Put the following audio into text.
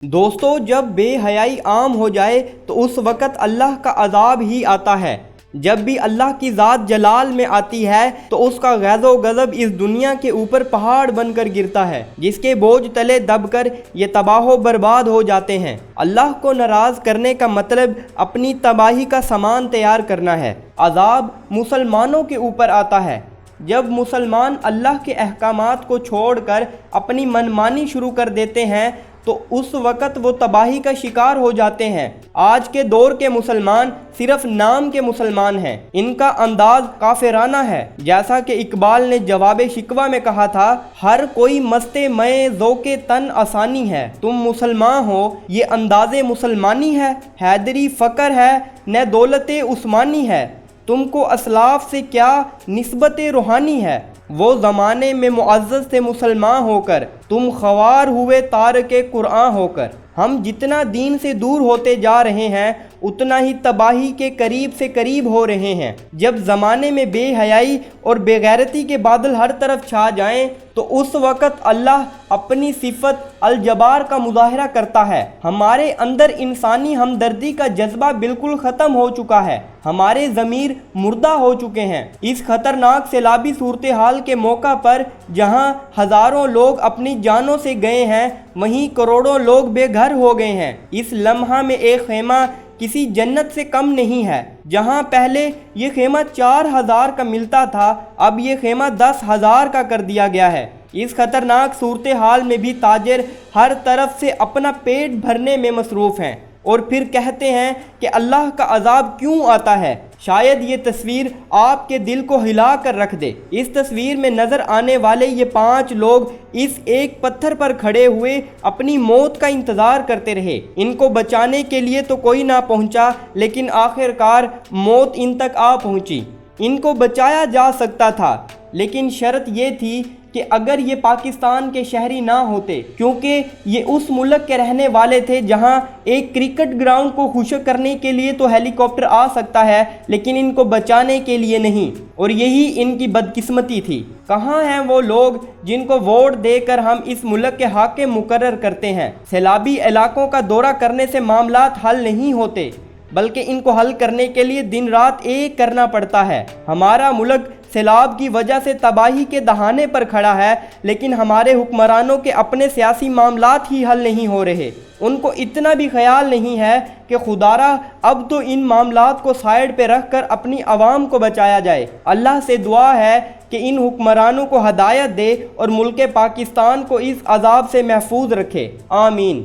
دوستو، جب بے حیائی عام ہو جائے تو اس وقت اللہ کا عذاب ہی آتا ہے۔ جب بھی اللہ کی ذات جلال میں آتی ہے تو اس کا غیظ و غضب اس دنیا کے اوپر پہاڑ بن کر گرتا ہے، جس کے بوجھ تلے دب کر یہ تباہ و برباد ہو جاتے ہیں۔ اللہ کو ناراض کرنے کا مطلب اپنی تباہی کا سامان تیار کرنا ہے۔ عذاب مسلمانوں کے اوپر آتا ہے۔ جب مسلمان اللہ کے احکامات کو چھوڑ کر اپنی منمانی شروع کر دیتے ہیں تو اس وقت وہ تباہی کا شکار ہو جاتے ہیں۔ آج کے دور کے مسلمان صرف نام کے مسلمان ہیں۔ ان کا انداز کافرانہ ہے۔ جیسا کہ اقبال نے جواب شکوہ میں کہا تھا، ہر کوئی مست میں ذوق تن آسانی ہے، تم مسلمان ہو یہ انداز مسلمانی ہے۔ حیدری فقر ہے نہ دولت عثمانی ہے، تم کو اسلاف سے کیا نسبت روحانی ہے۔ وہ زمانے میں معزز تھے مسلمان ہو کر، تم خوار ہوئے تارک قرآن ہو کر۔ ہم جتنا دین سے دور ہوتے جا رہے ہیں اتنا ہی تباہی کے قریب سے قریب ہو رہے ہیں۔ جب زمانے میں بے حیائی اور بے غیرتی کے بادل ہر طرف چھا جائیں تو اس وقت اللہ اپنی صفت الجبار کا مظاہرہ کرتا ہے۔ ہمارے اندر انسانی ہمدردی کا جذبہ بالکل ختم ہو چکا ہے، ہمارے ضمیر مردہ ہو چکے ہیں۔ اس خطرناک سیلابی صورتحال کے موقع پر جہاں ہزاروں لوگ اپنی جانوں سے گئے ہیں وہیں کروڑوں لوگ بے گھر ہو گئے ہیں۔ اس لمحہ میں ایک خیمہ کسی جنت سے کم نہیں ہے۔ جہاں پہلے یہ خیمہ 4000 کا ملتا تھا، اب یہ خیمہ 10,000 کا کر دیا گیا ہے۔ اس خطرناک صورتحال میں بھی تاجر ہر طرف سے اپنا پیٹ بھرنے میں مصروف ہیں اور پھر کہتے ہیں کہ اللہ کا عذاب کیوں آتا ہے۔ شاید یہ تصویر آپ کے دل کو ہلا کر رکھ دے۔ اس تصویر میں نظر آنے والے یہ 5 لوگ اس ایک پتھر پر کھڑے ہوئے اپنی موت کا انتظار کرتے رہے۔ ان کو بچانے کے لیے تو کوئی نہ پہنچا، لیکن آخر کار موت ان تک آ پہنچی۔ ان کو بچایا جا سکتا تھا، لیکن شرط یہ تھی کہ اگر یہ پاکستان کے شہری نہ ہوتے، کیونکہ یہ اس ملک کے رہنے والے تھے جہاں ایک کرکٹ گراؤنڈ کو خشک کرنے کے لیے تو ہیلی کاپٹر آ سکتا ہے لیکن ان کو بچانے کے لیے نہیں، اور یہی ان کی بدقسمتی تھی۔ کہاں ہیں وہ لوگ جن کو ووٹ دے کر ہم اس ملک کے حاکم مقرر کرتے ہیں؟ سیلابی علاقوں کا دورہ کرنے سے معاملات حل نہیں ہوتے، بلکہ ان کو حل کرنے کے لیے دن رات ایک کرنا پڑتا ہے۔ ہمارا ملک سیلاب کی وجہ سے تباہی کے دہانے پر کھڑا ہے، لیکن ہمارے حکمرانوں کے اپنے سیاسی معاملات ہی حل نہیں ہو رہے۔ ان کو اتنا بھی خیال نہیں ہے کہ خدارا اب تو ان معاملات کو سائیڈ پہ رکھ کر اپنی عوام کو بچایا جائے۔ اللہ سے دعا ہے کہ ان حکمرانوں کو ہدایت دے اور ملک پاکستان کو اس عذاب سے محفوظ رکھے۔ آمین۔